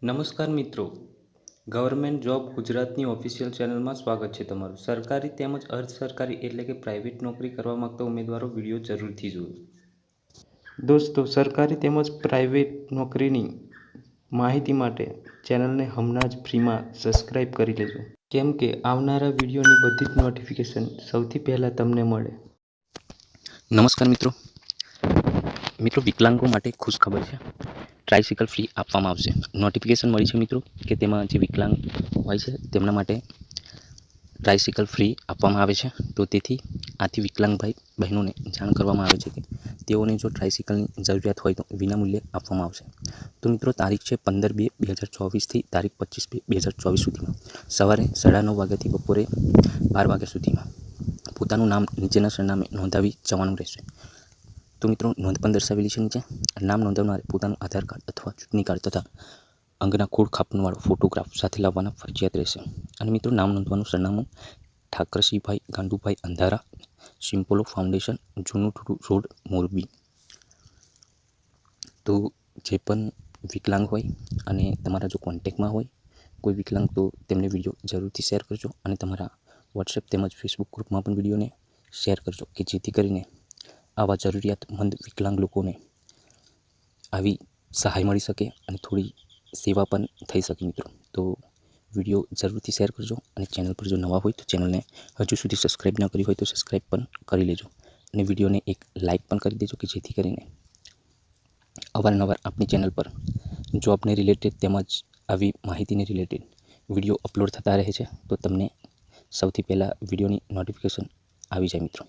નમસ્કાર મિત્રો, government job ગુજરાતની ઓફિશિયલ ચેનલમાં સ્વાગત છે તમારું। સરકારી તેમજ અર્ધ સરકારી એટલે કે પ્રાઇવેટ નોકરી કરવા માંગતા ઉમેદવારો વિડીયો જરૂરથી જુઓ। દોસ્તો, સરકારી તેમજ પ્રાઇવેટ નોકરીની માહિતી માટે ચેનલને હમણાં જ ફ્રીમાં સબસ્ક્રાઇબ કરી લેજો, કેમ કે આવનારા વિડીયોની બધી જ નોટિફિકેશન સૌથી પહેલાં તમને મળે। નમસ્કાર મિત્રો, વિકલાંગો માટે ખુશ ખબર છે। ટ્રાઇસિકલ ફ્રી આપવામાં આવશે। નોટિફિકેશન મળી છે મિત્રો કે તેમાં જે વિકલાંગ હોય છે તેમના માટે ટ્રાઇસિકલ ફ્રી આપવામાં આવે છે। તો તેથી આથી વિકલાંગ ભાઈ બહેનોને જાણ કરવામાં આવે છે કે તેઓને જો ટ્રાઇસિકલની જરૂરિયાત હોય તો વિનામૂલ્યે આપવામાં આવશે। તો મિત્રો, તારીખ છે 15/2/2024 થી તારીખ 25/2/2024 સુધીમાં સવારે 9:30 વાગ્યાથી બપોરે 12 વાગ્યા સુધીમાં પોતાનું નામ નીચેના સરનામે નોંધાવી જવાનું રહેશે। તો મિત્રો, નોંધ પણ દર્શાવેલી છે નીચે। નામ નોંધાવનારે પોતાનું આધાર કાર્ડ અથવા ચૂંટણી કાર્ડ તથા અંગના ખોડ કાપવાળો ફોટોગ્રાફ સાથે લાવવાના ફરજિયાત રહેશે। અને મિત્રો, નામ નોંધવાનું સરનામું ઠાકરસિંહભાઈ ગાંડુભાઈ અંધારા, સિમ્પોલો ફાઉન્ડેશન, જૂનું રોડ, મોરબી। તો જે પણ વિકલાંગ હોય અને તમારા જો કોન્ટેક્ટમાં હોય કોઈ વિકલાંગ, તો તેમને વિડીયો જરૂરથી શેર કરજો અને તમારા વોટ્સએપ તેમજ ફેસબુક ગ્રુપમાં પણ વિડીયોને શેર કરજો કે જેથી કરીને આવા જરૂરિયાતમંદ વિકલાંગ લોકોને આવી સહાય મળી શકે અને થોડી સેવા પણ થઈ શકે મિત્રો। તો વિડીયો જરૂરથી શેર કરજો અને ચેનલ પર જો નવા હોય તો ચેનલને હજુ સુધી સબસ્ક્રાઈબ ન કરી હોય તો સબસ્ક્રાઈબ પણ કરી લેજો અને વિડીયોને એક લાઇક પણ કરી દેજો કે જેથી કરીને અવારનવાર આપણી ચેનલ પર જોબને રિલેટેડ તેમજ આવી માહિતીને રિલેટેડ વિડીયો અપલોડ થતા રહે છે, તો તમને સૌથી પહેલાં વિડીયોની નોટિફિકેશન આવી જાય મિત્રો।